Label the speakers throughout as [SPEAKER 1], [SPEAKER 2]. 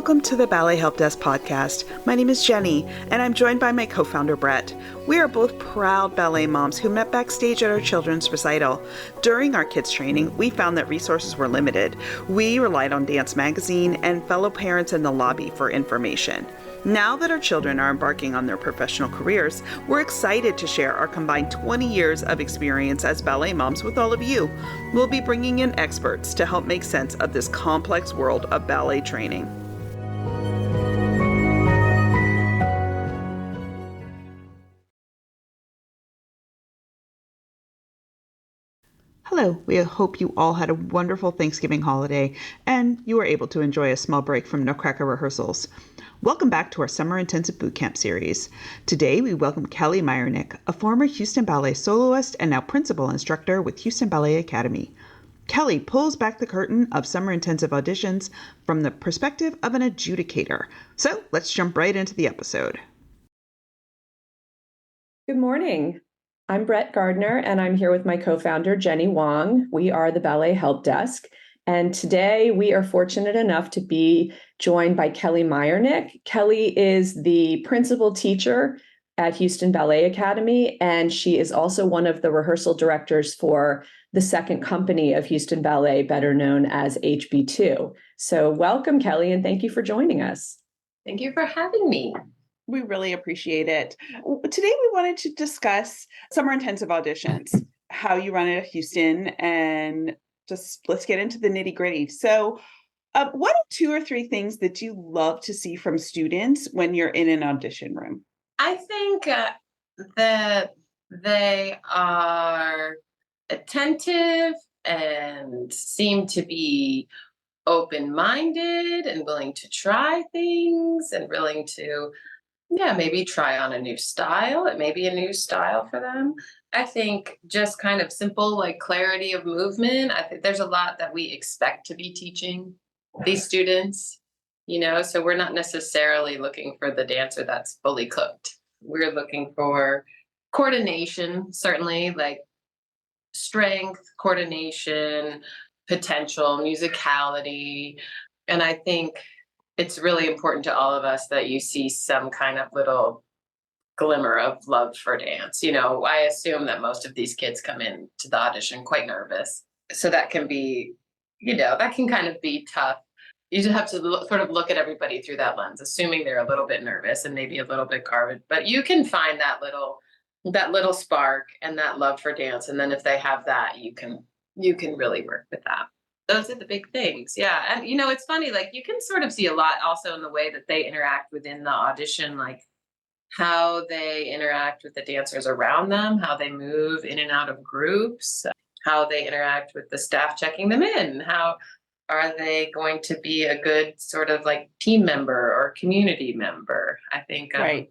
[SPEAKER 1] welcome to the Ballet Help Desk podcast. My name is Jenny, and I'm joined by my co-founder, Brett. We are both proud ballet moms who met backstage at our children's recital. During our kids' training, we found that resources were limited. We relied on Dance Magazine and fellow parents in the lobby for information. Now that our children are embarking on their professional careers, we're excited to share our combined 20 years of experience as ballet moms with all of you. We'll be bringing in experts to help make sense of this complex world of ballet training. Hello, we hope you all had a wonderful Thanksgiving holiday and you were able to enjoy a small break from Nutcracker rehearsals. Welcome back to our Summer Intensive Bootcamp series. Today we welcome Kelly Myernick, a former Houston Ballet soloist and now principal instructor with Houston Ballet Academy. Kelly pulls back the curtain of Summer Intensive auditions from the perspective of an adjudicator. So let's jump right into the episode.
[SPEAKER 2] Good morning. I'm Brett Gardner, and I'm here with my co-founder, Jenny Wong. We are the Ballet Help Desk. And today we are fortunate enough to be joined by Kelly Myernick. Kelly is the principal teacher at Houston Ballet Academy, and she is also one of the rehearsal directors for the second company of Houston Ballet, better known as HB2. So welcome, Kelly, and thank you for joining us.
[SPEAKER 3] Thank you for having me.
[SPEAKER 1] We really appreciate it. Today we wanted to discuss summer intensive auditions, how you run it at Houston, and just let's get into the nitty gritty. So what are 2 or 3 things that you love to see from students when you're in an audition room?
[SPEAKER 3] I think that they are attentive and seem to be open-minded and willing to try things and willing to, maybe try on a new style. It may be a new style for them. I think just kind of simple, like clarity of movement. I think there's a lot that we expect to be teaching these students, so we're not necessarily looking for the dancer that's fully cooked. We're looking for coordination, certainly, like strength, coordination, potential, musicality. And I think it's really important to all of us that you see some kind of little glimmer of love for dance. I assume that most of these kids come in to the audition quite nervous. So that can be, that can kind of be tough. You just have to sort of look at everybody through that lens, assuming they're a little bit nervous and maybe a little bit guarded. But you can find that little spark and that love for dance. And then if they have that, you can really work with that. Those are the big things. Yeah. And, it's funny, like you can sort of see a lot also in the way that they interact within the audition, like how they interact with the dancers around them, how they move in and out of groups, how they interact with the staff checking them in, how are they going to be a good sort of like team member or community member. I think
[SPEAKER 1] Right.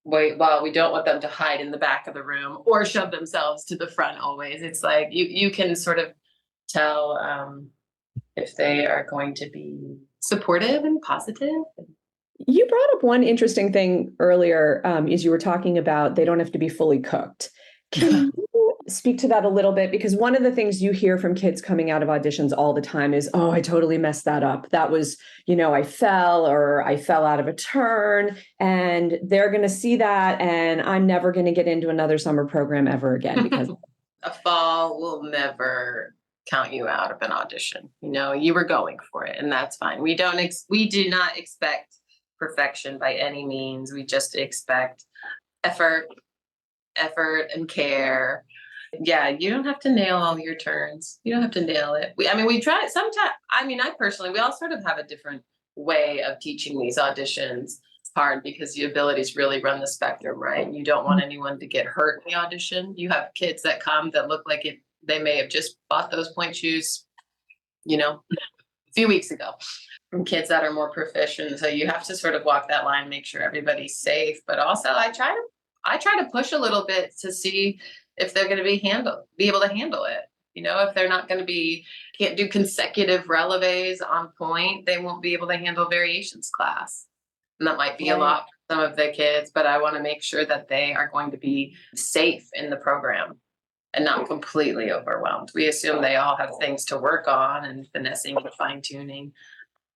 [SPEAKER 3] Well, we don't want them to hide in the back of the room or shove themselves to the front always. It's like you can sort of tell if they are going to be supportive and positive.
[SPEAKER 2] You brought up one interesting thing earlier, is you were talking about they don't have to be fully cooked. Can you speak to that a little bit? Because one of the things you hear from kids coming out of auditions all the time is, oh, I totally messed that up. That was, I fell out of a turn, and they're going to see that. And I'm never going to get into another summer program ever again because
[SPEAKER 3] a fall will never count you out of an audition. You were going for it, and that's fine. We do not expect perfection by any means. We just expect effort and care. Yeah, you don't have to nail all your turns. You don't have to nail it. We try it sometimes. We all sort of have a different way of teaching these auditions. It's hard because the abilities really run the spectrum, right? You don't want anyone to get hurt in the audition. You have kids that come that look like they may have just bought those point shoes, a few weeks ago, from kids that are more proficient. So you have to sort of walk that line, make sure everybody's safe. But also I try to push a little bit to see if they're going to be able to handle it. If they're not going to can't do consecutive releves on point, they won't be able to handle variations class. And that might be a lot for some of the kids, but I want to make sure that they are going to be safe in the program and not completely overwhelmed. We assume they all have things to work on and finessing and fine tuning,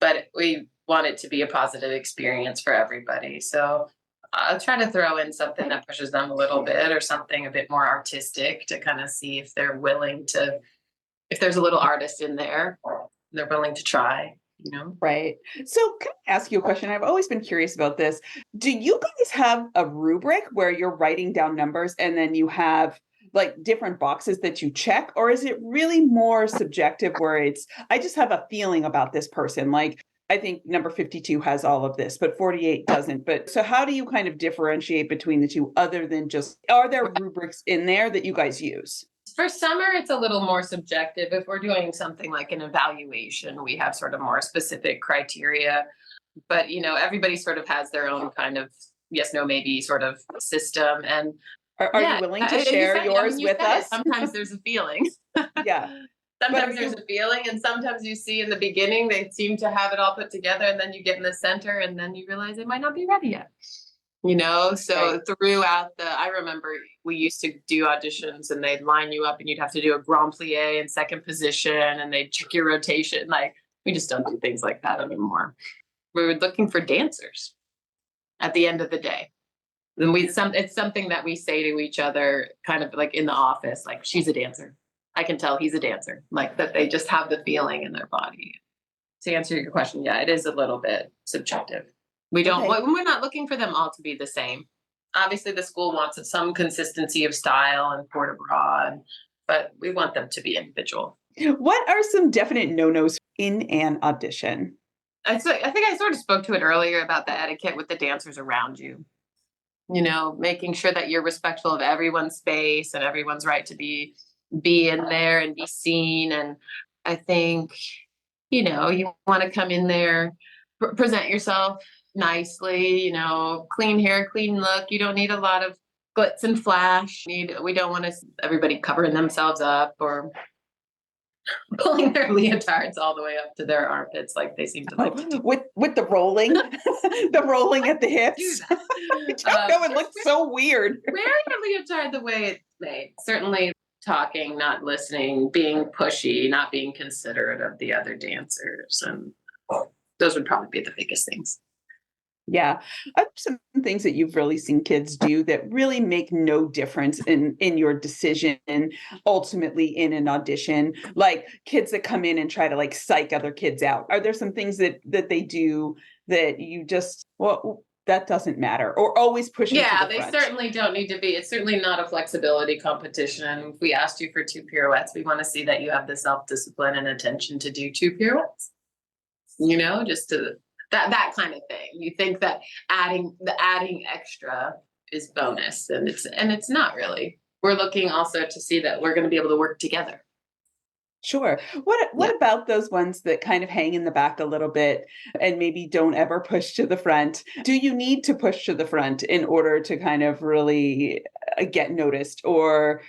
[SPEAKER 3] but we want it to be a positive experience for everybody. So I'll try to throw in something that pushes them a little bit, or something a bit more artistic, to kind of see if they're willing to, if there's a little artist in there, they're willing to try,
[SPEAKER 1] Right. So can I ask you a question? I've always been curious about this. Do you guys have a rubric where you're writing down numbers and then you have like different boxes that you check? Or is it really more subjective where I just have a feeling about this person? Like, I think number 52 has all of this, but 48 doesn't. But so how do you kind of differentiate between the two, other than just, are there rubrics in there that you guys use?
[SPEAKER 3] For summer, it's a little more subjective. If we're doing something like an evaluation, we have sort of more specific criteria. But, everybody sort of has their own kind of yes, no, maybe sort of system. And
[SPEAKER 1] are you willing to share yours with us?
[SPEAKER 3] Sometimes there's a feeling.
[SPEAKER 1] Yeah.
[SPEAKER 3] Sometimes there's a feeling, and sometimes you see in the beginning, they seem to have it all put together, and then you get in the center and then you realize they might not be ready yet. So throughout I remember we used to do auditions and they'd line you up and you'd have to do a grand plie in second position and they'd check your rotation. Like, we just don't do things like that anymore. We were looking for dancers at the end of the day. And it's something that we say to each other kind of like in the office, like, she's a dancer. I can tell he's a dancer, like that they just have the feeling in their body. To answer your question, yeah, it is a little bit subjective. We're not looking for them all to be the same. Obviously, the school wants some consistency of style and port de bras, but we want them to be individual.
[SPEAKER 1] What are some definite no-nos in an audition?
[SPEAKER 3] I think I sort of spoke to it earlier about the etiquette with the dancers around you. Making sure that you're respectful of everyone's space and everyone's right to be in there and be seen. And I think, you want to come in there, present yourself nicely, clean hair, clean look. You don't need a lot of glitz and flash. We don't want everybody covering themselves up or pulling their leotards all the way up to their armpits like they seem to like to do.
[SPEAKER 1] With the rolling, the rolling at the hips. I don't know, it looks so weird.
[SPEAKER 3] Wearing a leotard the way it's made. Certainly talking, not listening, being pushy, not being considerate of the other dancers. And those would probably be the biggest things.
[SPEAKER 1] Yeah. Are there some things that you've really seen kids do that really make no difference in your decision ultimately in an audition? Like kids that come in and try to like psych other kids out. Are there some things that they do that you just, that doesn't matter, or always pushing?
[SPEAKER 3] Yeah, they certainly don't need to be. It's certainly not a flexibility competition. If we asked you for 2 pirouettes, we want to see that you have the self-discipline and attention to do 2 pirouettes. Just to that kind of thing. You think that adding extra is bonus, and it's not really. We're looking also to see that we're going to be able to work together.
[SPEAKER 1] Sure. What about those ones that kind of hang in the back a little bit and maybe don't ever push to the front? Do you need to push to the front in order to kind of really get noticed? Or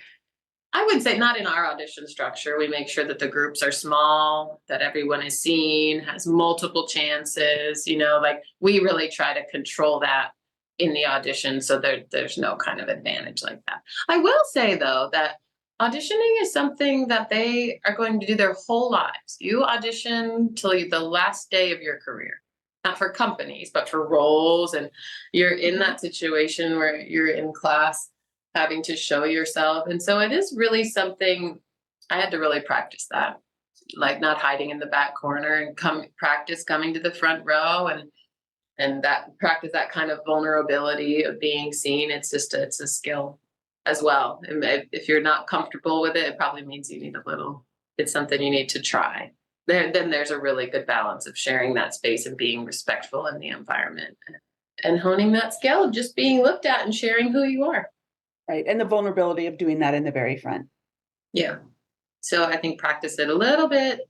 [SPEAKER 3] I would say not in our audition structure. We make sure that the groups are small, that everyone is seen, has multiple chances, like we really try to control that in the audition so there's no kind of advantage like that. I will say though that auditioning is something that they are going to do their whole lives. You audition till the last day of your career, not for companies, but for roles. And you're in that situation where you're in class having to show yourself. And so it is really something I had to really practice that, like not hiding in the back corner and practice coming to the front row and that practice that kind of vulnerability of being seen. It's a skill as well. And if you're not comfortable with it, it probably means it's something you need to try. Then there's a really good balance of sharing that space and being respectful in the environment and honing that skill of just being looked at and sharing who you are.
[SPEAKER 1] Right. And the vulnerability of doing that in the very front.
[SPEAKER 3] Yeah. So I think practice it a little bit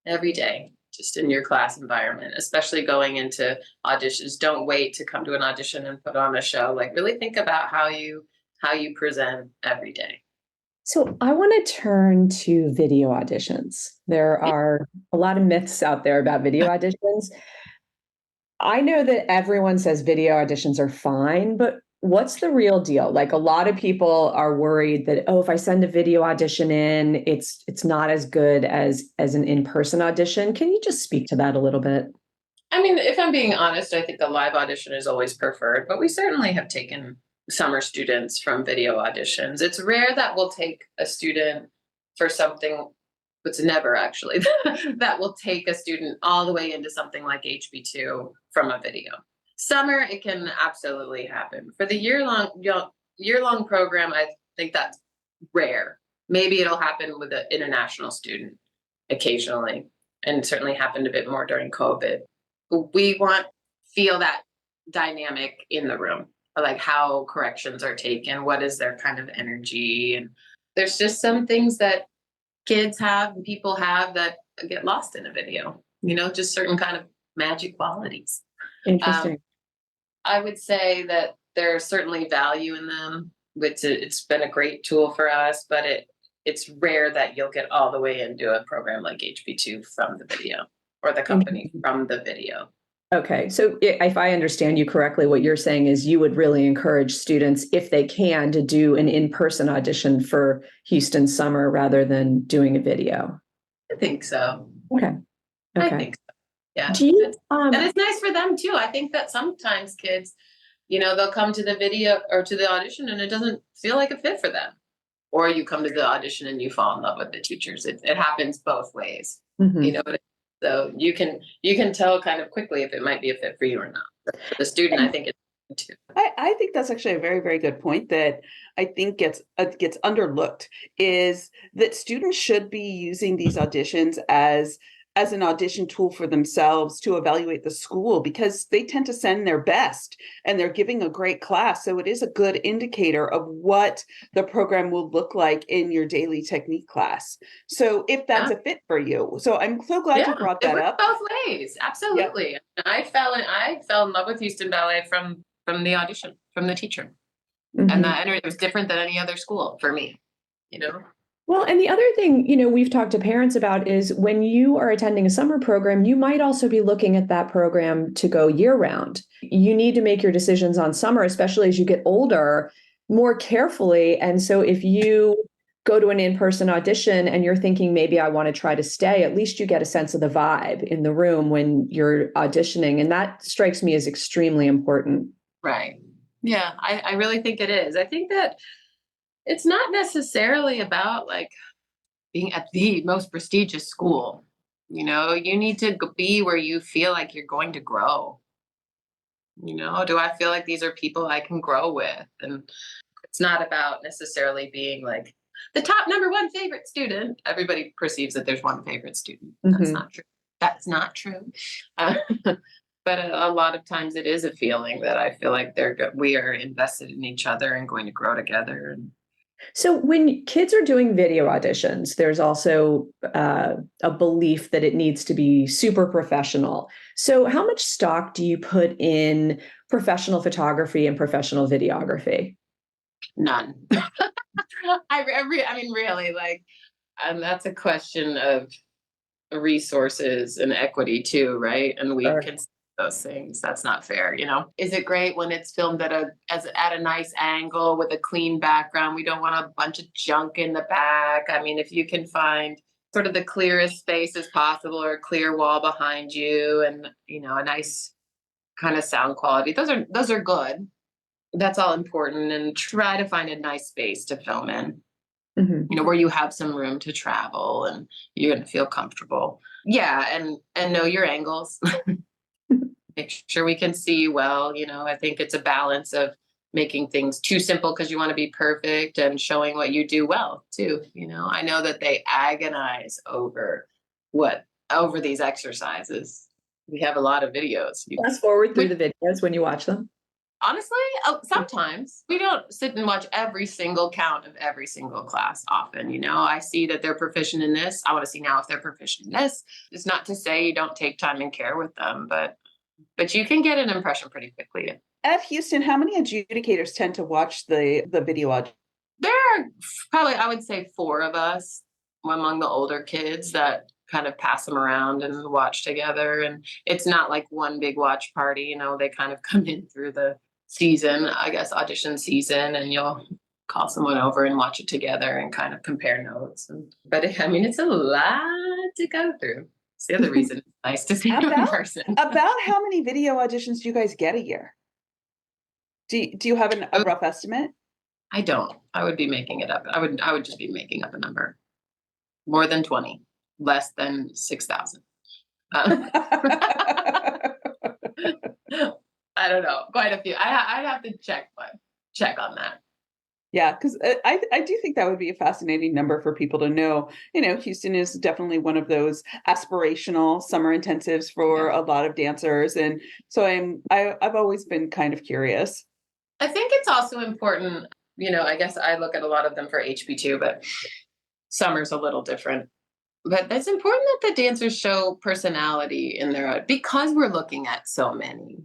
[SPEAKER 3] every day, just in your class environment, especially going into auditions. Don't wait to come to an audition and put on a show. Like really think about how you present every day.
[SPEAKER 2] So I want to turn to video auditions. There are a lot of myths out there about video auditions. I know that everyone says video auditions are fine, but what's the real deal? Like a lot of people are worried that, if I send a video audition in, it's not as good as an in-person audition. Can you just speak to that a little bit?
[SPEAKER 3] I mean, if I'm being honest, I think a live audition is always preferred, but we certainly have taken summer students from video auditions. It's rare that we'll take a student for something, it's never actually, that will take a student all the way into something like HB2 from a video. Summer, it can absolutely happen. For the year-long program, I think that's rare. Maybe it'll happen with an international student occasionally, and certainly happened a bit more during COVID. We want feel that dynamic in the room, like how corrections are taken, what is their kind of energy, and there's just some things that kids have and people have that get lost in a video. Just certain kind of magic qualities.
[SPEAKER 2] Interesting.
[SPEAKER 3] I would say that there's certainly value in them, which it's been a great tool for us, but it's rare that you'll get all the way into a program like HB2 from the video, or the company from the video.
[SPEAKER 2] Okay. So if I understand you correctly, what you're saying is you would really encourage students, if they can, to do an in-person audition for Houston Summer rather than doing a video.
[SPEAKER 3] I think so.
[SPEAKER 2] Okay.
[SPEAKER 3] I think so. Yeah.
[SPEAKER 2] Do you,
[SPEAKER 3] and it's nice for them too. I think that sometimes kids, they'll come to the video or to the audition and it doesn't feel like a fit for them. Or you come to the audition and you fall in love with the teachers. It happens both ways. So you can tell kind of quickly if it might be a fit for you or not. The student, I think it's too.
[SPEAKER 1] I think that's actually a very, very good point that I think gets underlooked, is that students should be using these auditions as an audition tool for themselves to evaluate the school, because they tend to send their best and they're giving a great class. So it is a good indicator of what the program will look like in your daily technique class. So if that's a fit for you. So I'm so glad you brought that up.
[SPEAKER 3] Both ways. Absolutely. Yep. I fell in love with Houston Ballet from the audition, from the teacher. And it was different than any other school for me,
[SPEAKER 2] Well, and the other thing, we've talked to parents about is when you are attending a summer program, you might also be looking at that program to go year round. You need to make your decisions on summer, especially as you get older, more carefully. And so if you go to an in-person audition and you're thinking, maybe I want to try to stay, at least you get a sense of the vibe in the room when you're auditioning. And that strikes me as extremely important.
[SPEAKER 3] Right. Yeah, I really think it is. I think that it's not necessarily about like being at the most prestigious school. You need to be where you feel like you're going to grow. Do I feel like these are people I can grow with? And it's not about necessarily being like the top number one favorite student. Everybody perceives that there's one favorite student. That's not true. That's not true. But a lot of times it is a feeling that I feel like we are invested in each other and going to grow together.
[SPEAKER 2] So when kids are doing video auditions, there's also a belief that it needs to be super professional. So how much stock do you put in professional photography and professional videography?
[SPEAKER 3] None. I mean, really, that's a question of resources and equity too, right? And we can see those things. That's not fair, Is it great when it's filmed at a nice angle with a clean background? We don't want a bunch of junk in the back. I mean, if you can find sort of the clearest space as possible, or a clear wall behind you, and a nice kind of sound quality, those are good. That's all important. And try to find a nice space to film in. Where you have some room to travel and you're going to feel comfortable. Yeah. And know your angles. Make sure we can see you well. I think it's a balance of making things too simple because you want to be perfect, and showing what you do well too. I know that they agonize over these exercises. We have a lot of videos.
[SPEAKER 2] Fast forward through the videos when you watch them.
[SPEAKER 3] Honestly, sometimes we don't sit and watch every single count of every single class often. I see that they're proficient in this. I want to see now if they're proficient in this. It's not to say you don't take time and care with them, but you can get an impression pretty quickly.
[SPEAKER 1] At Houston, how many adjudicators tend to watch the video audition?
[SPEAKER 3] There are probably, I would say, 4 of us among the older kids that kind of pass them around and watch together. And it's not like one big watch party. They kind of come in through the season, I guess, audition season, and you'll call someone over and watch it together and kind of compare notes. But it's a lot to go through. It's the other reason it's nice to see you in person.
[SPEAKER 1] About how many video auditions do you guys get a year? Do you have a rough estimate?
[SPEAKER 3] I don't. I would be making it up. I would just be making up a number. More than 20, less than 6,000. I don't know. Quite a few. I'd have to check on that.
[SPEAKER 1] Yeah, because I do think that would be a fascinating number for people to know. Houston is definitely one of those aspirational summer intensives for a lot of dancers, and so I've always been kind of curious.
[SPEAKER 3] I think it's also important. I guess I look at a lot of them for HB2, but summer's a little different. But it's important that the dancers show personality in their, because we're looking at so many.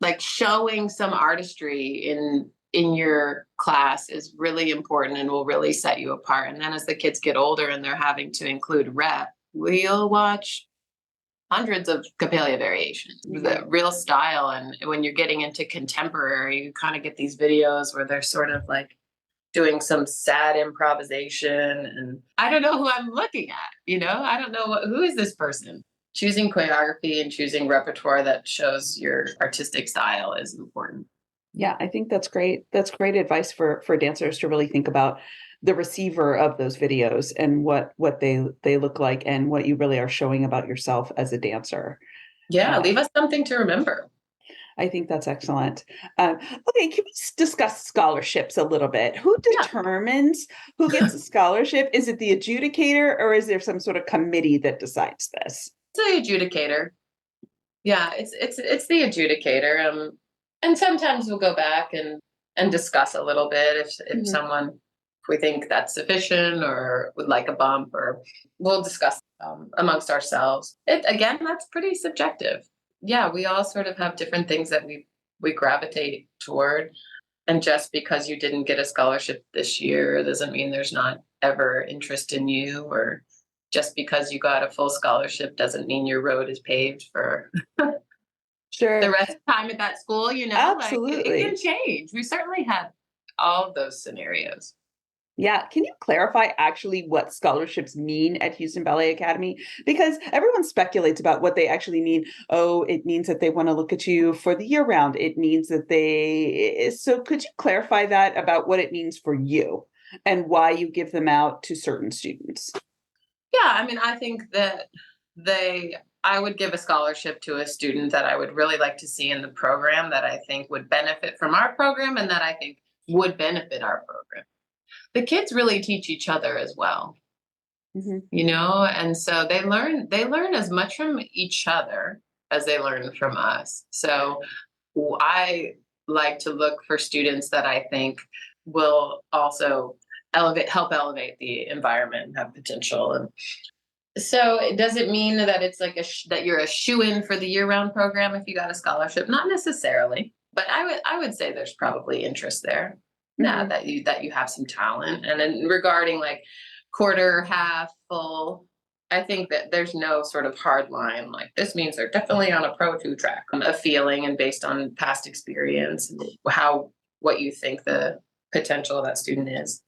[SPEAKER 3] Like showing some artistry in your class is really important and will really set you apart. And then as the kids get older and they're having to include rep, we'll watch hundreds of Capella variations, the real style. And when you're getting into contemporary, you kind of get these videos where they're sort of like doing some sad improvisation. And I don't know who I'm looking at, I don't know who is this person. Choosing choreography and choosing repertoire that shows your artistic style is important.
[SPEAKER 1] Yeah, I think that's great. That's great advice for dancers to really think about the receiver of those videos and what they look like and what you really are showing about yourself as a dancer.
[SPEAKER 3] Yeah, leave us something to remember.
[SPEAKER 1] I think that's excellent. Okay, can we discuss scholarships a little bit? Who determines who gets a scholarship? Is it the adjudicator or is there some sort of committee that decides this?
[SPEAKER 3] It's the adjudicator. Yeah, it's the adjudicator. And sometimes we'll go back and discuss a little bit if someone, if we think that's sufficient or would like a bump, or we'll discuss amongst ourselves. Again, that's pretty subjective. Yeah, we all sort of have different things that we gravitate toward. And just because you didn't get a scholarship this year doesn't mean there's not ever interest in you, or just because you got a full scholarship doesn't mean your road is paved for the rest of the time at that school,
[SPEAKER 1] Absolutely.
[SPEAKER 3] Like it can change. We certainly had all of those scenarios.
[SPEAKER 1] Yeah. Can you clarify actually what scholarships mean at Houston Ballet Academy? Because everyone speculates about what they actually mean. Oh, it means that they want to look at you for the year round. It means that so could you clarify that about what it means for you and why you give them out to certain students?
[SPEAKER 3] Yeah, I think that I would give a scholarship to a student that I would really like to see in the program, that I think would benefit from our program and that I think would benefit our program. The kids really teach each other as well, and so they learn as much from each other as they learn from us. So I like to look for students that I think will also help elevate the environment and have potential. And so does it mean that it's like that you're a shoo-in for the year-round program if you got a scholarship? Not necessarily, but I would say there's probably interest there. Yeah, that you have some talent. And then regarding like quarter, half, full, I think that there's no sort of hard line. Like this means they're definitely on a Pro 2 track, a feeling and based on past experience and what you think the potential of that student is.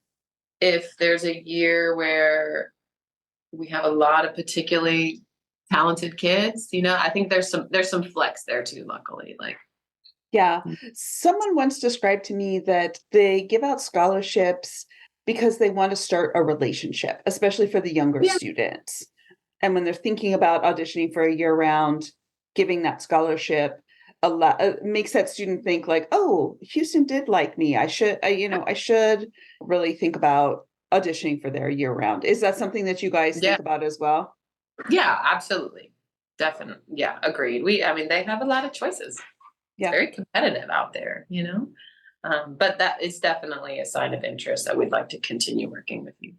[SPEAKER 3] If there's a year where we have a lot of particularly talented kids, I think there's some flex there too, luckily.
[SPEAKER 1] Yeah. Someone once described to me that they give out scholarships because they want to start a relationship, especially for the younger students. And when they're thinking about auditioning for a year round, giving that scholarship makes that student think like, oh, Houston did like me. I should really think about auditioning for their year round. Is that something that you guys think about as well?
[SPEAKER 3] Yeah, absolutely. Definitely. Yeah, agreed. They have a lot of choices. Yeah. It's very competitive out there, but that is definitely a sign of interest that we'd like to continue working with you.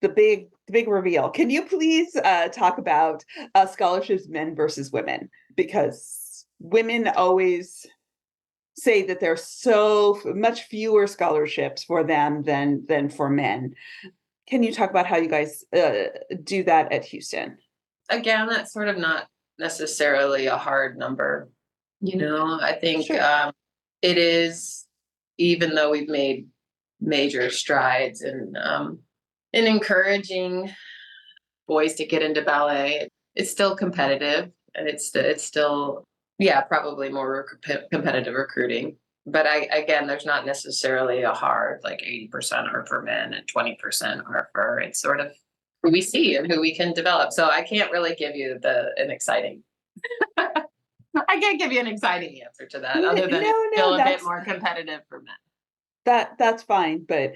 [SPEAKER 1] The big reveal. Can you please talk about scholarships, men versus women? Because women always say that there's so much fewer scholarships for them than for men. Can you talk about how you guys do that at Houston?
[SPEAKER 3] Again, that's sort of not necessarily a hard number. I think it is, even though we've made major strides in encouraging boys to get into ballet, it's still competitive, and it's still, yeah, probably more competitive recruiting. But again, there's not necessarily a hard, like 80% are for men and 20% are for, it's sort of who we see and who we can develop. So I can't really give you an exciting, I can't give you an exciting answer to that, other than it's still a bit more competitive for men.
[SPEAKER 1] That's fine, but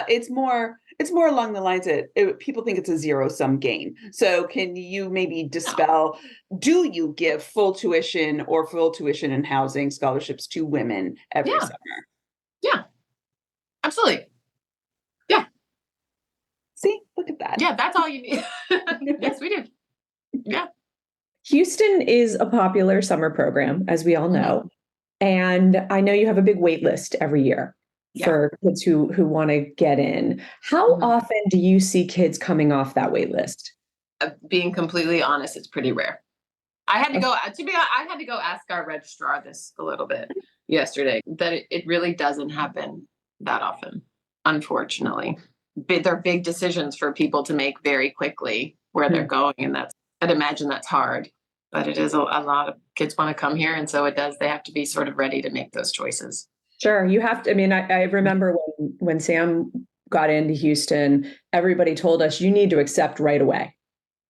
[SPEAKER 1] it's more along the lines that people think it's a zero-sum game. So can you maybe dispel? Do you give full tuition and housing scholarships to women every summer?
[SPEAKER 3] Yeah, absolutely. Yeah.
[SPEAKER 1] See, look at that.
[SPEAKER 3] Yeah, that's all you need. Yes, we do. Yeah.
[SPEAKER 2] Houston is a popular summer program, as we all know. And I know you have a big wait list every year for kids who want to get in. How often do you see kids coming off that wait list?
[SPEAKER 3] Being completely honest, it's pretty rare. I had to go, I had to go ask our registrar this a little bit yesterday, that it really doesn't happen that often, unfortunately. They're big decisions for people to make very quickly where they're going. And I'd imagine that's hard, but it is a lot of kids want to come here. And so they have to be sort of ready to make those choices.
[SPEAKER 2] Sure. You have to, I mean, I remember when Sam got into Houston, everybody told us you need to accept right away.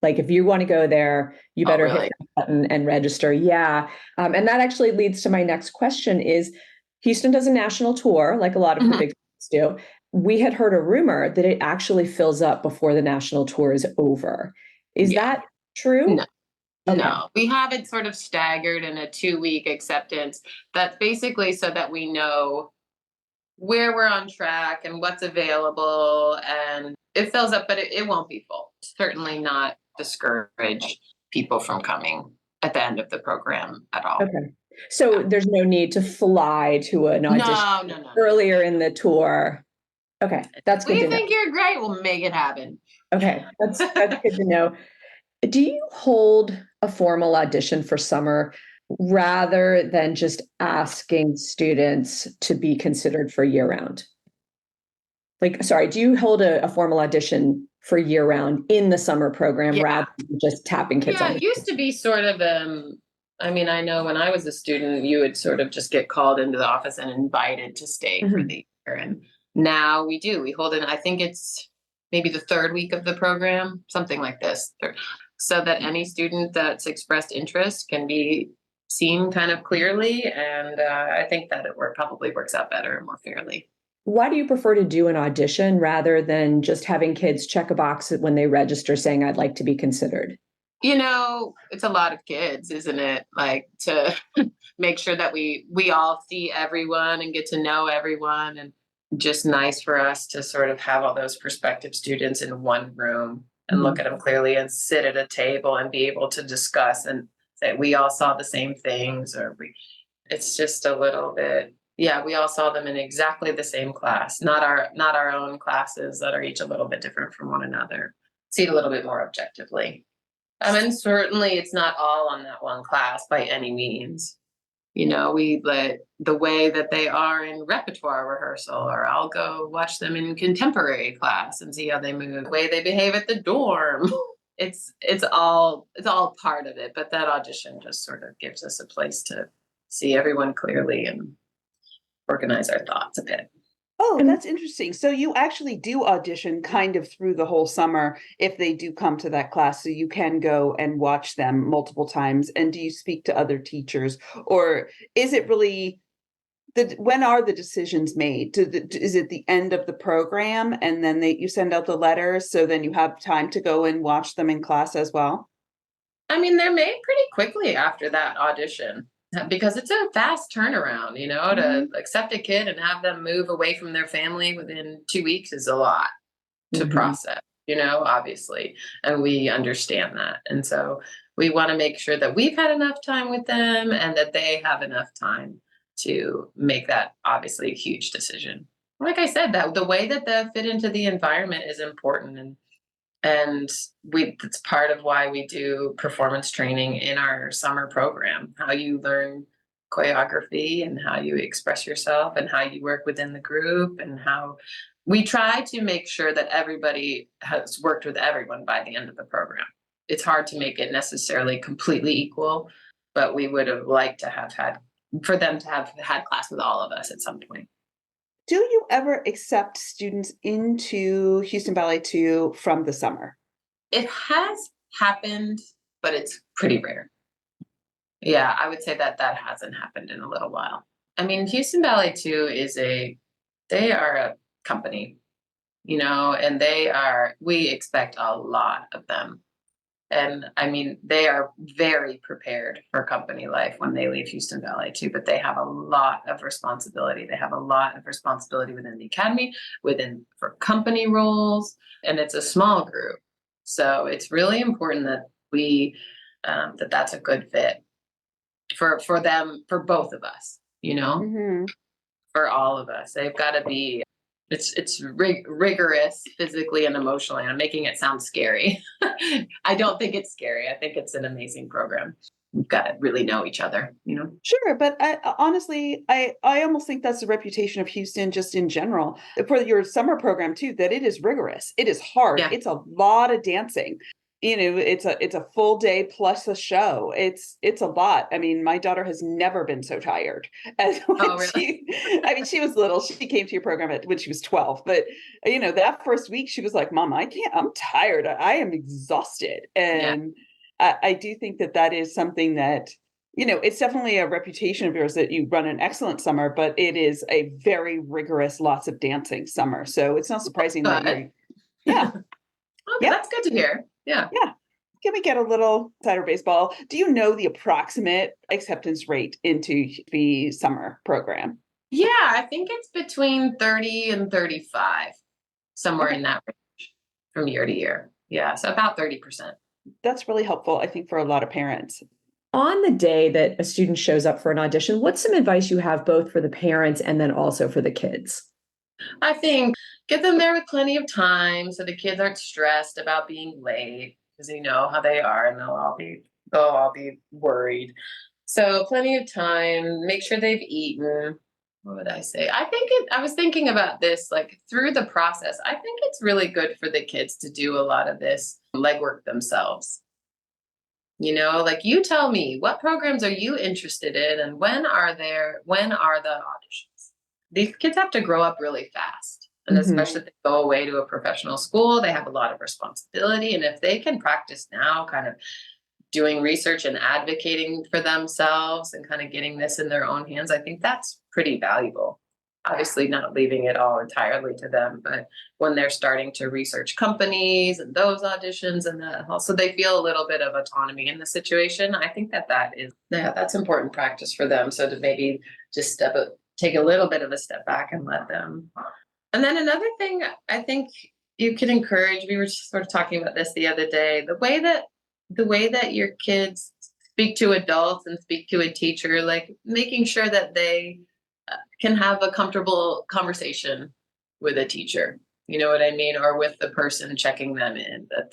[SPEAKER 2] Like if you want to go there, you better hit that button and register. Yeah. And that actually leads to my next question is Houston does a national tour, like a lot of the big cities do. We had heard a rumor that it actually fills up before the national tour is over. Is that true?
[SPEAKER 3] No. Okay. No, we have it sort of staggered in a 2-week acceptance. That's basically so that we know where we're on track and what's available, and it fills up, but it won't be full. Certainly not discourage people from coming at the end of the program at all.
[SPEAKER 2] Okay. So there's no need to fly to an audition
[SPEAKER 3] no.
[SPEAKER 2] earlier in the tour. Okay. That's good to know.
[SPEAKER 3] We think you're great. We'll make it happen.
[SPEAKER 2] Okay. That's good to know. Do you hold a formal audition for summer rather than just asking students to be considered for year-round? Do you hold a formal audition for year-round in the summer program rather than just tapping kids on?
[SPEAKER 3] It used to be sort of, I mean, I know when I was a student, you would sort of just get called into the office and invited to stay for the year. And now we hold it, I think it's maybe the 3rd week of the program, something like this, so that any student that's expressed interest can be seen kind of clearly. And I think that it probably works out better and more fairly.
[SPEAKER 2] Why do you prefer to do an audition rather than just having kids check a box when they register saying, I'd like to be considered?
[SPEAKER 3] It's a lot of kids, isn't it? Like to make sure that we all see everyone and get to know everyone, and just nice for us to sort of have all those prospective students in one room and look at them clearly and sit at a table and be able to discuss and say, we all saw the same things, or it's just a little bit, we all saw them in exactly the same class, not our own classes that are each a little bit different from one another. See it a little bit more objectively. I mean, certainly it's not all on that one class by any means. We let the way that they are in repertoire rehearsal, or I'll go watch them in contemporary class and see how they move, the way they behave at the dorm. It's all part of it, but that audition just sort of gives us a place to see everyone clearly and organize our thoughts a bit.
[SPEAKER 1] Oh, that's interesting. So you actually do audition kind of through the whole summer if they do come to that class, so you can go and watch them multiple times. And do you speak to other teachers, or is it really when are the decisions made? Is it the end of the program and then you send out the letters, so then you have time to go and watch them in class as well?
[SPEAKER 3] I mean, they're made pretty quickly after that audition, because it's a fast turnaround, to accept a kid and have them move away from their family within 2 weeks is a lot to process, obviously. And we understand that. And so we want to make sure that we've had enough time with them and that they have enough time to make that obviously a huge decision. Like I said, that the way that they fit into the environment is important. And it's part of why we do performance training in our summer program, how you learn choreography and how you express yourself and how you work within the group, and how we try to make sure that everybody has worked with everyone by the end of the program. it's hard to make it necessarily completely equal, but we would have liked to have had, for them to have had class with all of us at some point.
[SPEAKER 1] Do you ever accept students into Houston Ballet 2 from the summer?
[SPEAKER 3] It has happened, but it's pretty rare. Yeah, I would say that hasn't happened in a little while. I mean, Houston Ballet 2 they are a company, and we expect a lot of them. And I mean, they are very prepared for company life when they leave Houston Ballet too, but they have a lot of responsibility. They have a lot of responsibility within the academy, for company roles, and it's a small group. So it's really important that that's a good fit for them, for both of us,
[SPEAKER 1] Mm-hmm.
[SPEAKER 3] for all of us. They've got to be, it's rigorous physically and emotionally. I'm making it sound scary. I don't think it's scary. I think it's an amazing program. We've got to really know each other,
[SPEAKER 1] Sure, but honestly, I almost think that's the reputation of Houston just in general for your summer program too, that it is rigorous. It is hard.
[SPEAKER 3] Yeah.
[SPEAKER 1] It's a lot of dancing. It's a full day plus a show. It's a lot. I mean, my daughter has never been so tired as when
[SPEAKER 3] really?
[SPEAKER 1] she was little. She came to your program when she was 12, but that first week she was like, "Mom, I can't. I'm tired. I am exhausted." And I do think that is something that, it's definitely a reputation of yours that you run an excellent summer, but it is a very rigorous, lots of dancing summer. So it's not surprising that yeah.
[SPEAKER 3] Okay,
[SPEAKER 1] Yeah.
[SPEAKER 3] that's good to hear. Yeah.
[SPEAKER 1] Yeah. Can we get a little insider baseball? Do you know the approximate acceptance rate into the summer program?
[SPEAKER 3] Yeah, I think it's between 30 and 35, somewhere in that range from year to year. Yeah, so about 30%.
[SPEAKER 1] That's really helpful, I think, for a lot of parents.
[SPEAKER 2] On the day that a student shows up for an audition, what's some advice you have both for the parents and then also for the kids?
[SPEAKER 3] I think get them there with plenty of time so the kids aren't stressed about being late, because you know how they are and they'll all be worried. So plenty of time, make sure they've eaten. What would I say? I was thinking about this like through the process. I think it's really good for the kids to do a lot of this legwork themselves. Like you tell me, what programs are you interested in and when are the auditions? These kids have to grow up really fast. And especially if they go away to a professional school, they have a lot of responsibility. And if they can practice now, kind of doing research and advocating for themselves and kind of getting this in their own hands, I think that's pretty valuable. Obviously not leaving it all entirely to them, but when they're starting to research companies and those auditions and that also they feel a little bit of autonomy in the situation, I think that's important practice for them. So to maybe just take a little bit of a step back and let them. And then another thing I think you can encourage, we were just sort of talking about this the other day, the way that your kids speak to adults and speak to a teacher, like making sure that they can have a comfortable conversation with a teacher, you know what I mean? Or with the person checking them in, that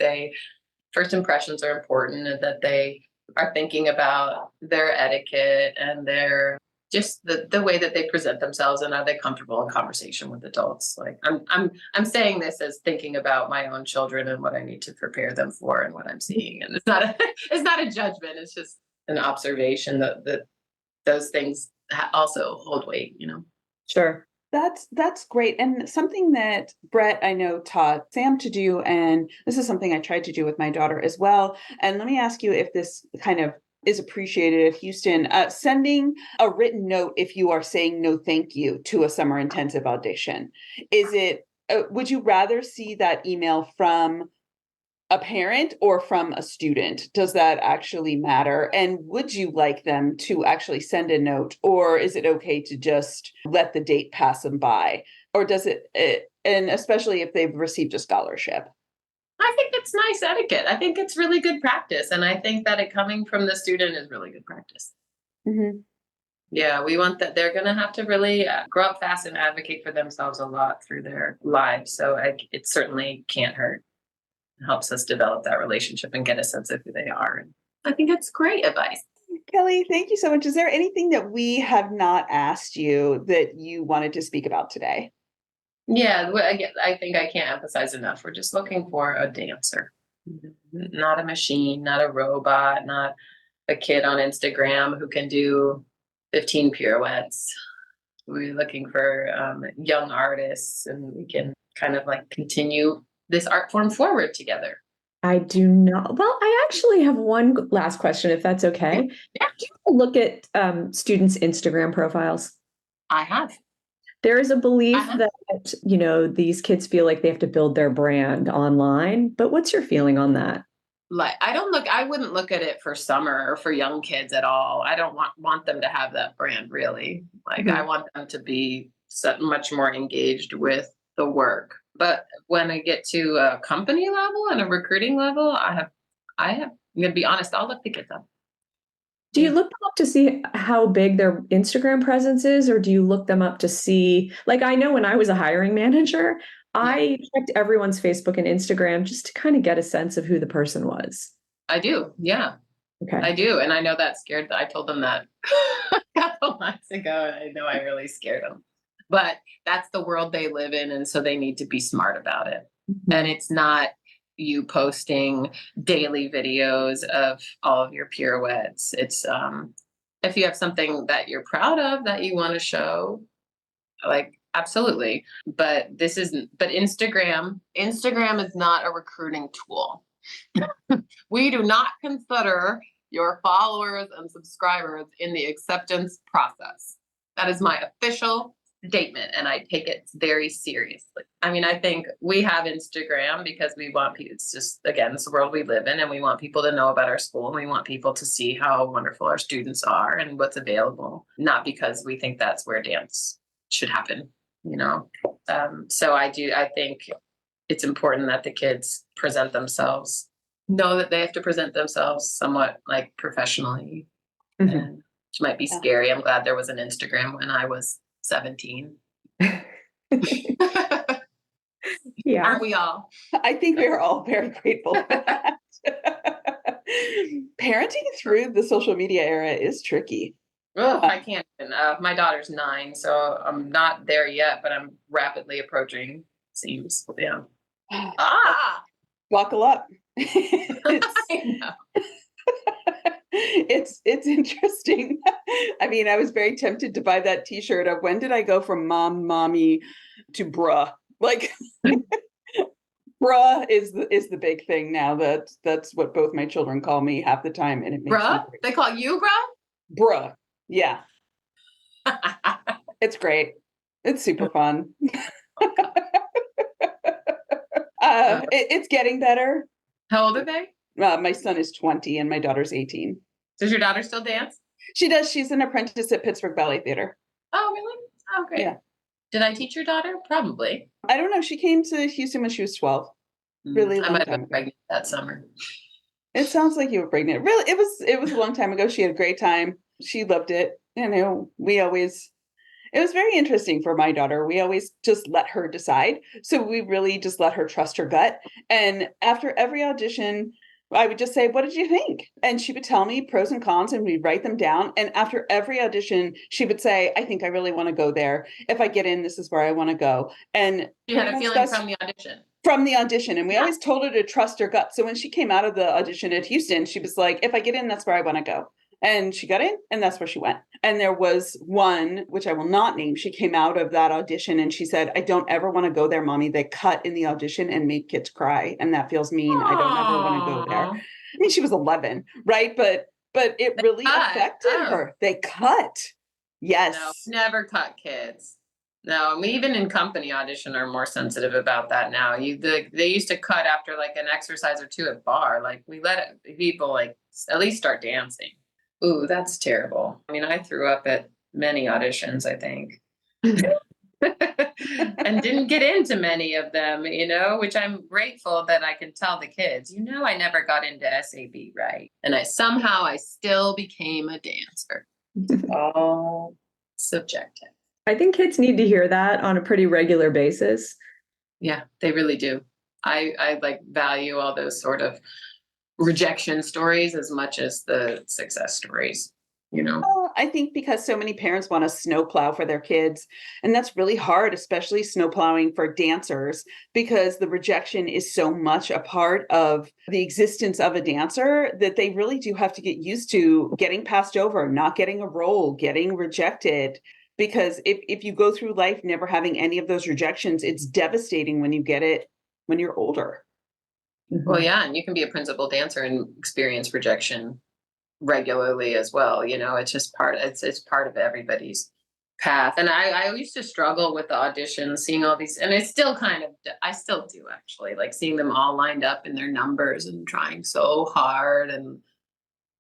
[SPEAKER 3] first impressions are important and that they are thinking about their etiquette and their just the way that they present themselves, and are they comfortable in conversation with adults? Like I'm saying this as thinking about my own children and what I need to prepare them for and what I'm seeing. And it's not a judgment. It's just an observation that those things also hold weight,
[SPEAKER 2] Sure.
[SPEAKER 1] That's great. And something that Brett, I know, taught Sam to do, and this is something I tried to do with my daughter as well. And let me ask you if this kind of is appreciated at Houston, sending a written note if you are saying no thank you to a summer intensive audition. Would you rather see that email from a parent or from a student? Does that actually matter? And would you like them to actually send a note, or is it okay to just let the date pass them by? Or does it, and especially if they've received a scholarship?
[SPEAKER 3] I think it's nice etiquette. I think it's really good practice. And I think that it coming from the student is really good practice.
[SPEAKER 1] Mm-hmm.
[SPEAKER 3] Yeah, we want that. They're going to have to really grow up fast and advocate for themselves a lot through their lives. So it certainly can't hurt. It helps us develop that relationship and get a sense of who they are. And I think that's great advice.
[SPEAKER 1] Kelly, thank you so much. Is there anything that we have not asked you that you wanted to speak about today?
[SPEAKER 3] Yeah, I think I can't emphasize enough. We're just looking for a dancer. Not a machine, not a robot, not a kid on Instagram who can do 15 pirouettes. We're looking for young artists, and we can kind of like continue this art form forward together.
[SPEAKER 2] I do not. Well, I actually have one last question, if that's okay.
[SPEAKER 3] Yeah.
[SPEAKER 2] Do you look at students' Instagram profiles?
[SPEAKER 3] I have.
[SPEAKER 2] There is a belief
[SPEAKER 3] Uh-huh.
[SPEAKER 2] that, these kids feel like they have to build their brand online, but what's your feeling on that?
[SPEAKER 3] Like, I wouldn't look at it for summer or for young kids at all. I don't want them to have that brand, really. Like, I want them to be so much more engaged with the work. But when I get to a company level and a recruiting level, I'm gonna be honest, I'll look the kids up.
[SPEAKER 2] Do you look them up to see how big their Instagram presence is, or do you look them up to see, like, I know when I was a hiring manager, I checked everyone's Facebook and Instagram just to kind of get a sense of who the person was.
[SPEAKER 3] I do, yeah.
[SPEAKER 2] Okay.
[SPEAKER 3] I do, and I know that scared. I told them that a couple months ago, and I know I really scared them. But that's the world they live in, and so they need to be smart about it. And it's not you posting daily videos of all of your pirouettes. It's if you have something that you're proud of that you want to show, like absolutely. But Instagram is not a recruiting tool. We do not consider your followers and subscribers in the acceptance process. That is my official statement, and I take it very seriously. I mean, I think we have Instagram because we want people, it's just, again, it's the world we live in, and we want people to know about our school, and we want people to see how wonderful our students are and what's available, not because we think that's where dance should happen, So I think it's important that the kids present themselves, know that they have to present themselves somewhat like professionally, and which might be scary. I'm glad there was an Instagram when I was 17.
[SPEAKER 2] Yeah.
[SPEAKER 3] Aren't we all?
[SPEAKER 1] I think we're all very grateful for that. Parenting through the social media era is tricky.
[SPEAKER 3] Oh, I can't even. My daughter's 9, so I'm not there yet, but I'm rapidly approaching. Seems, yeah.
[SPEAKER 1] Buckle up.
[SPEAKER 3] I know.
[SPEAKER 1] It's interesting. I mean, I was very tempted to buy that T-shirt of when did I go from mommy to bruh? Like, bruh is the big thing now. That's what both my children call me half the time, and it makes
[SPEAKER 3] Bruh? They call you bruh?
[SPEAKER 1] Bruh. Yeah. It's great. It's super fun. It's getting better.
[SPEAKER 3] How old are they?
[SPEAKER 1] My son is 20 and my daughter's 18.
[SPEAKER 3] Does your daughter still dance?
[SPEAKER 1] She does. She's an apprentice at Pittsburgh Ballet Theater.
[SPEAKER 3] Oh, really? Oh, great.
[SPEAKER 1] Yeah.
[SPEAKER 3] Did I teach your daughter? Probably.
[SPEAKER 1] I don't know. She came to Houston when she was 12. Really long
[SPEAKER 3] I might have
[SPEAKER 1] time
[SPEAKER 3] been
[SPEAKER 1] ago.
[SPEAKER 3] pregnant that summer.
[SPEAKER 1] It sounds like you were pregnant. Really, it was a long time ago. She had a great time. She loved it. It was very interesting for my daughter. We always just let her decide. So we really just let her trust her gut. And after every audition, I would just say, what did you think? And she would tell me pros and cons, and we'd write them down. And after every audition, she would say, I think I really want to go there. If I get in, this is where I want to go. And
[SPEAKER 3] you had a feeling from the audition.
[SPEAKER 1] From the audition. And we always told her to trust her gut. So when she came out of the audition at Houston, she was like, if I get in, that's where I want to go. And she got in, and that's where she went. And there was one, which I will not name, she came out of that audition and she said, I don't ever want to go there, mommy. They cut in the audition and made kids cry. And that feels mean. I don't ever want to go there. I mean, she was 11, right? But it really affected her. They cut. Yes.
[SPEAKER 3] No, never cut kids. No, and we even in company audition are more sensitive about that now. They used to cut after like an exercise or two at bar. Like we let people like at least start dancing. Ooh, that's terrible. I mean, I threw up at many auditions, I think. And didn't get into many of them, which I'm grateful that I can tell the kids, I never got into SAB, right? And I still became a dancer. All subjective.
[SPEAKER 2] I think kids need to hear that on a pretty regular basis.
[SPEAKER 3] Yeah, they really do. I like value all those sort of rejection stories as much as the success stories,
[SPEAKER 1] Well, I think because so many parents want to snowplow for their kids, and that's really hard, especially snowplowing for dancers, because the rejection is so much a part of the existence of a dancer that they really do have to get used to getting passed over, not getting a role, getting rejected. Because if you go through life never having any of those rejections, it's devastating when you get it when you're older.
[SPEAKER 3] Well, yeah, and you can be a principal dancer and experience rejection regularly as well. It's just it's part of everybody's path. And I used to struggle with the auditions, seeing all these, and it's still I still do actually, like seeing them all lined up in their numbers and trying so hard and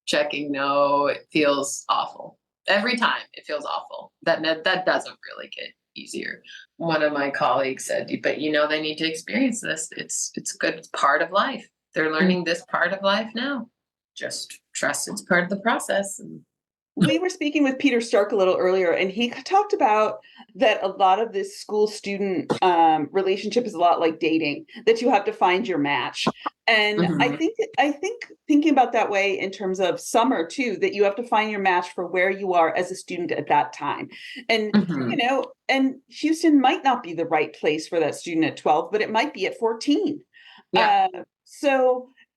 [SPEAKER 3] checking no. It feels awful. Every time it feels awful. That doesn't really get easier. One of my colleagues said, but they need to experience this. It's good. It's part of life. They're learning this part of life now. Just trust it's part of the process.
[SPEAKER 1] We were speaking with Peter Stark a little earlier, and he talked about that a lot of this school student relationship is a lot like dating, that you have to find your match. And I think thinking about that way in terms of summer too, that you have to find your match for where you are as a student at that time. And, and Houston might not be the right place for that student at 12, but it might be at 14.
[SPEAKER 3] Yeah.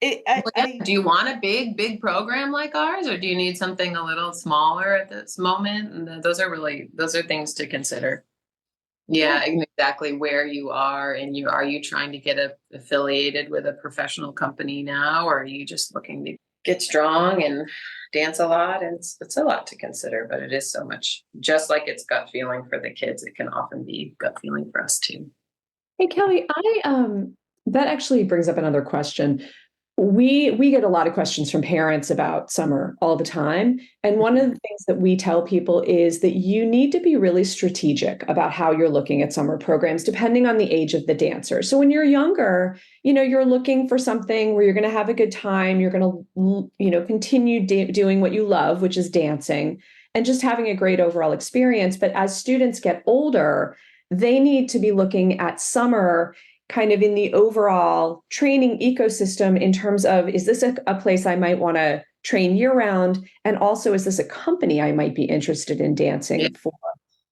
[SPEAKER 1] Do
[SPEAKER 3] you want a big program like ours, or do you need something a little smaller at this moment? And those are things to consider. Yeah, exactly where you are, and are you trying to get affiliated with a professional company now, or are you just looking to get strong and dance a lot? And it's a lot to consider, but it is so much. Just like it's gut feeling for the kids, it can often be gut feeling for us too.
[SPEAKER 2] Hey, Kelly, that actually brings up another question. We get a lot of questions from parents about summer all the time. And one of the things that we tell people is that you need to be really strategic about how you're looking at summer programs, depending on the age of the dancer. So when you're younger, you're looking for something where you're going to have a good time. You're going to, continue doing what you love, which is dancing, and just having a great overall experience. But as students get older, they need to be looking at summer kind of in the overall training ecosystem in terms of, is this a place I might want to train year round? And also, is this a company I might be interested in dancing for?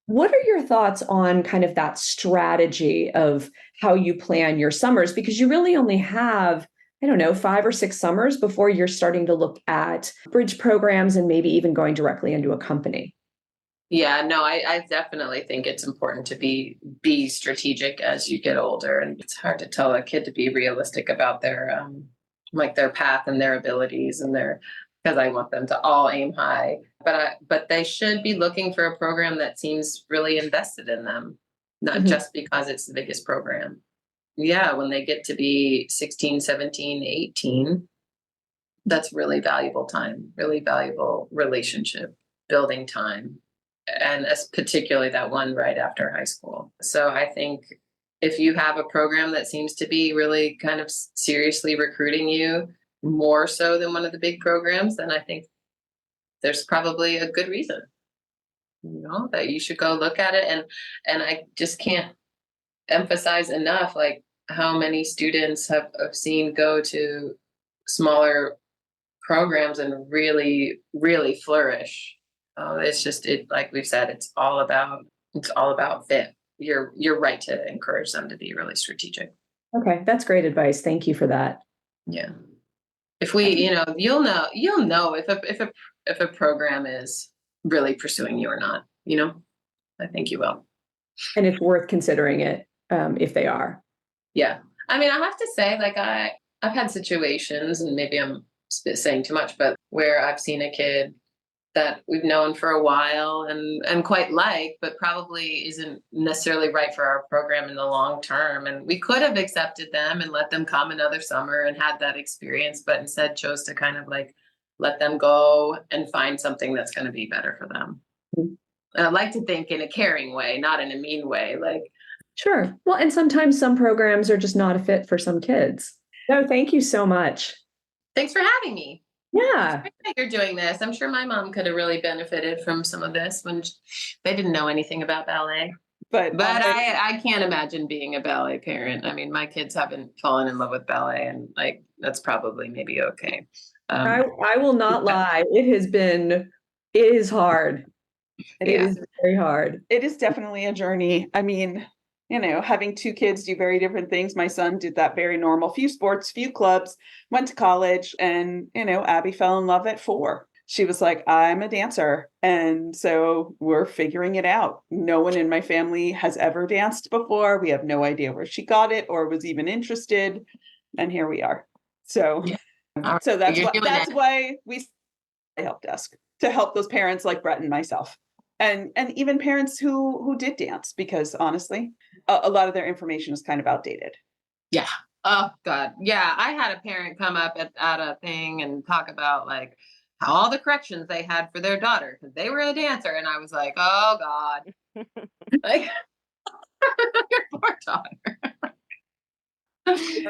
[SPEAKER 2] What are your thoughts on kind of that strategy of how you plan your summers? Because you really only have, 5 or 6 summers before you're starting to look at bridge programs and maybe even going directly into a company.
[SPEAKER 3] Yeah, no, I definitely think it's important to be strategic as you get older, and it's hard to tell a kid to be realistic about their their path and their abilities and because I want them to all aim high, but they should be looking for a program that seems really invested in them, not just because it's the biggest program. Yeah, when they get to be 16, 17, 18, that's really valuable time, really valuable relationship building time. And particularly that one right after high school. So I think if you have a program that seems to be really kind of seriously recruiting you more so than one of the big programs, then I think there's probably a good reason, that you should go look at it. And I just can't emphasize enough, like how many students have seen go to smaller programs and really, really flourish. It's just like we've said, it's all about fit. You're right to encourage them to be really strategic.
[SPEAKER 2] Okay, that's great advice. Thank you for that.
[SPEAKER 3] Yeah, if we, you'll know if a program is really pursuing you or not. I think you will,
[SPEAKER 2] and it's worth considering it if they are.
[SPEAKER 3] Yeah, I mean, I have to say, like I've had situations, and maybe I'm saying too much, but where I've seen a kid that we've known for a while and quite but probably isn't necessarily right for our program in the long term. And we could have accepted them and let them come another summer and had that experience, but instead chose to kind of like let them go and find something that's going to be better for them. Mm-hmm. And I like to think in a caring way, not in a mean way. Like,
[SPEAKER 2] sure. Well, and sometimes some programs are just not a fit for some kids. No, thank you so much.
[SPEAKER 3] Thanks for having me.
[SPEAKER 2] Yeah.
[SPEAKER 3] You're doing this. I'm sure my mom could have really benefited from some of this when they didn't know anything about ballet. But I can't imagine being a ballet parent. I mean, my kids haven't fallen in love with ballet, and that's probably maybe okay.
[SPEAKER 2] I will not lie. It It is hard. It
[SPEAKER 3] Yeah.
[SPEAKER 2] is very hard.
[SPEAKER 1] It is definitely a journey. I mean, having two kids do very different things. My son did that very normal, few sports, few clubs, went to college, and, Abby fell in love at 4. She was like, I'm a dancer. And so we're figuring it out. No one in my family has ever danced before. We have no idea where she got it or was even interested. And here we are. So,
[SPEAKER 3] All
[SPEAKER 1] so
[SPEAKER 3] right, you're doing
[SPEAKER 1] that's
[SPEAKER 3] it.
[SPEAKER 1] why we help desk, to help those parents like Brett and myself. And even parents who did dance, because honestly, a lot of their information is kind of outdated.
[SPEAKER 3] Yeah. Oh God. Yeah. I had a parent come up at a thing and talk about like how all the corrections they had for their daughter because they were a dancer, and I was like, oh God, like your poor daughter.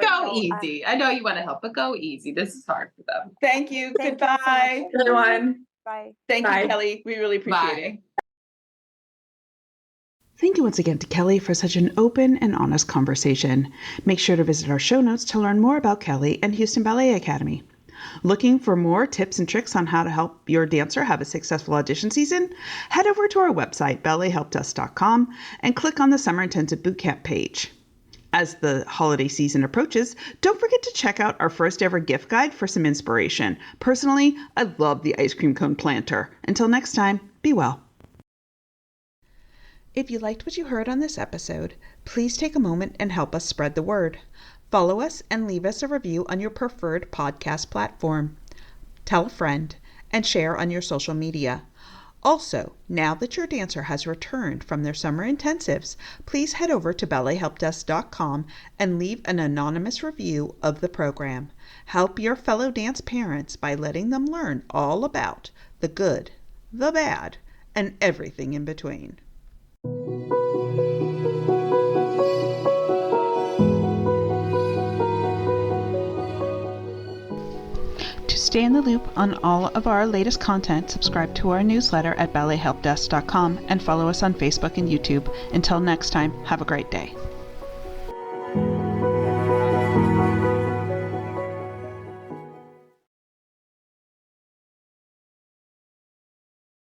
[SPEAKER 3] Go easy. I know you want to help, but go easy. This is hard for them.
[SPEAKER 1] Thank you.
[SPEAKER 4] Thank you all so
[SPEAKER 1] Goodbye.
[SPEAKER 4] much.
[SPEAKER 2] Everyone.
[SPEAKER 4] Bye.
[SPEAKER 1] Thank
[SPEAKER 2] Bye.
[SPEAKER 1] you, Kelly. We really appreciate
[SPEAKER 3] Bye.
[SPEAKER 1] it. Thank you once again to Kelly for such an open and honest conversation. Make sure to visit our show notes to learn more about Kelly and Houston Ballet Academy. Looking for more tips and tricks on how to help your dancer have a successful audition season? Head over to our website, ballethelpdesk.com, and click on the Summer Intensive Bootcamp page. As the holiday season approaches, don't forget to check out our first ever gift guide for some inspiration. Personally, I love the ice cream cone planter. Until next time, be well. If you liked what you heard on this episode, please take a moment and help us spread the word. Follow us and leave us a review on your preferred podcast platform. Tell a friend and share on your social media. Also, now that your dancer has returned from their summer intensives, please head over to ballethelpdesk.com and leave an anonymous review of the program. Help your fellow dance parents by letting them learn all about the good, the bad, and everything in between. To stay in the loop on all of our latest content, subscribe to our newsletter at ballethelpdesk.com and follow us on Facebook and YouTube. Until next time, have a great day.